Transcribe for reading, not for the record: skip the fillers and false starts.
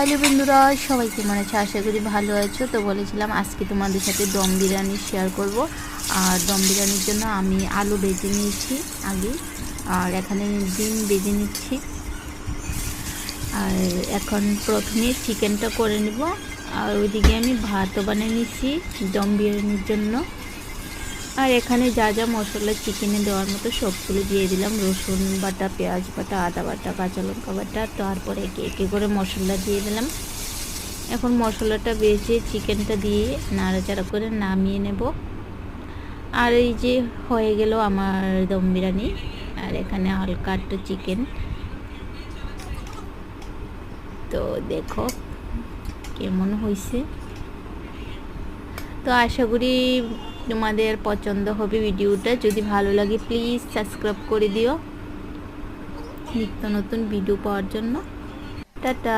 Hello বন্ধুরা, সবাই কেমন আছে? আশা করি ভালো আছো। তো বলেছিলাম আজকে তোমাদের সাথে দম বিরিয়ানি শেয়ার করব। আর দম বিরিয়ানির জন্য আমি আলু ভেজে নিয়েছি আগে, আর এখানে ডিম ভেজে নিচ্ছি। আর এখন প্রথমে চিকেনটা করে নিব, আর ওইদিকে আমি ভাতও বানিয়ে নিচ্ছি দম বিরিয়ানির জন্য। আর এখানে যা যা মশলা চিকেনে দেওয়ার মতো সবগুলো দিয়ে দিলাম, রসুন বাটা, পেঁয়াজ বাটা, আদা বাটা, কাঁচা লঙ্কা বাটা। তারপরে একে একে করে মশলা দিয়ে দিলাম। এখন মশলাটা বেজে চিকেনটা দিয়ে নাড়াচাড়া করে নামিয়ে নেব। আর এই যে হয়ে গেল আমার দম বিরিয়ানি। আর এখানে হালকা একটু চিকেন, তো দেখো কেমন হয়েছে। তো আশা করি তোমাদের পছন্দ হবে ভিডিওটা। যদি ভালো লাগে প্লিজ সাবস্ক্রাইব করে দিও নিত্য নতুন ভিডিও পাওয়ার জন্য। টাটা।